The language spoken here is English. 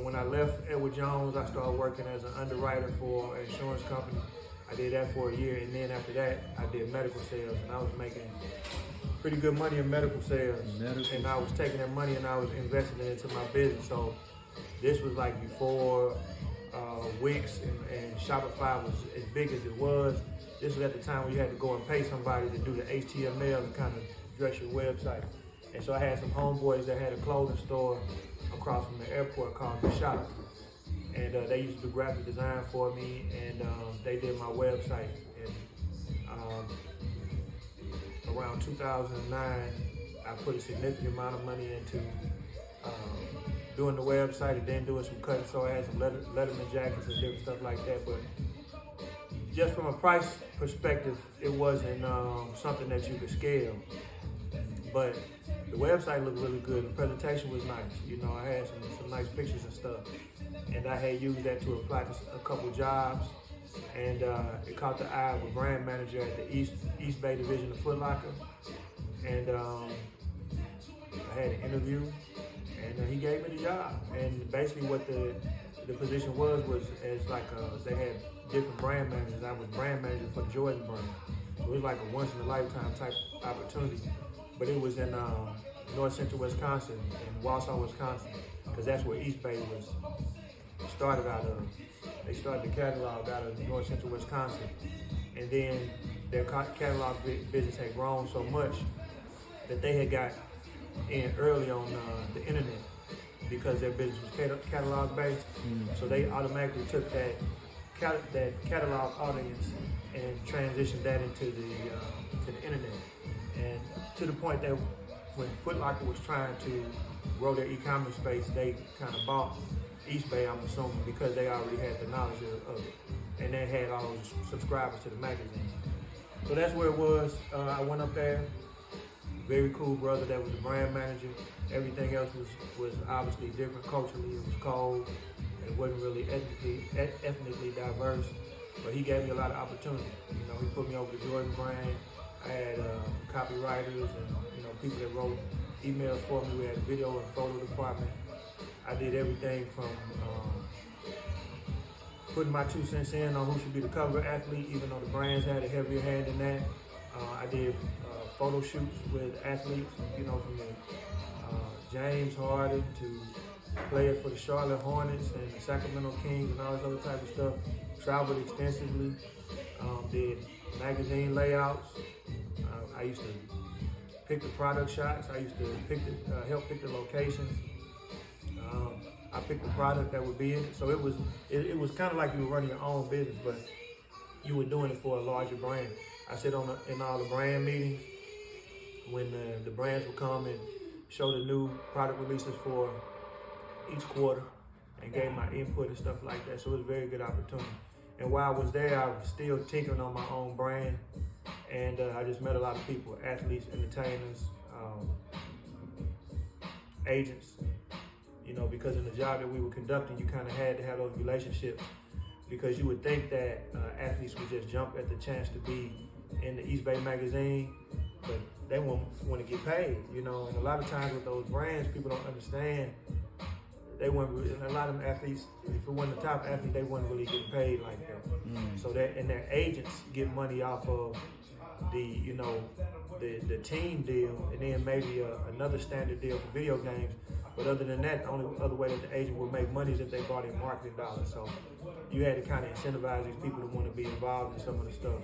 when I left Edward Jones, I started working as an underwriter for an insurance company. I did that for a year, and then after that, I did medical sales, and I was making pretty good money in medical sales. And I was taking that money and I was investing it into my business. So this was like before Wix and Shopify was as big as it was. This was at the time when you had to go and pay somebody to do the HTML and kind of dress your website. And so I had some homeboys that had a clothing store across from the airport called The Shop. And they used to do graphic design for me, and they did my website. And around 2009, I put a significant amount of money into doing the website and then doing some cut and sew. I had some Letterman jackets and different stuff like that. But just from a price perspective, it wasn't something that you could scale. But the website looked really good. The presentation was nice. You know, I had some nice pictures and stuff. And I had used that to apply to a couple jobs. And it caught the eye of a brand manager at the Eastbay division of Footlocker. And I had an interview, and he gave me the job. And basically what the position was as like they had different brand managers. I was brand manager for the Jordan brand. It was like a once in a lifetime type opportunity. But it was in North Central Wisconsin, in Wausau, Wisconsin, because that's where Eastbay was started out of. They started the catalog out of North Central Wisconsin, and then their catalog business had grown so much that they had got in early on the internet because their business was catalog based. So they automatically took that catalog audience and transitioned that into the internet, and to the point that when Footlocker was trying to grow their e-commerce space, they kind of bought Eastbay, I'm assuming, because they already had the knowledge of it, and they had all those subscribers to the magazine. So that's where it was. I went up there. Very cool brother that was the brand manager. Everything else was obviously different culturally. It was cold. It wasn't really ethnically diverse, but he gave me a lot of opportunity. You know, he put me over the Jordan brand. I had copywriters and people that wrote emails for me. We had a video and photo department. I did everything from putting my 2 cents in on who should be the cover athlete, even though the brands had a heavier hand in that. I did photo shoots with athletes, from the James Harden to players for the Charlotte Hornets and the Sacramento Kings and all this other type of stuff. Traveled extensively, did magazine layouts. I used to pick the product shots. I used to help pick the locations. I picked the product that would be in it. So it was kind of like you were running your own business, but you were doing it for a larger brand. I sit in all the brand meetings when the brands would come and show the new product releases for each quarter and gave my input and stuff like that. So it was a very good opportunity. And while I was there, I was still tinkering on my own brand. And I just met a lot of people, athletes, entertainers, agents, because in the job that we were conducting, you kind of had to have those relationships, because you would think that athletes would just jump at the chance to be in the Eastbay magazine, but they want to get paid, and a lot of times with those brands, people don't understand. A lot of them athletes, if it wasn't the top athlete, they weren't really getting paid like that. So and their agents get money off of the team deal, and then maybe another standard deal for video games. But other than that, the only other way that the agent would make money is if they brought in marketing dollars. So you had to kind of incentivize these people to want to be involved in some of the stuff.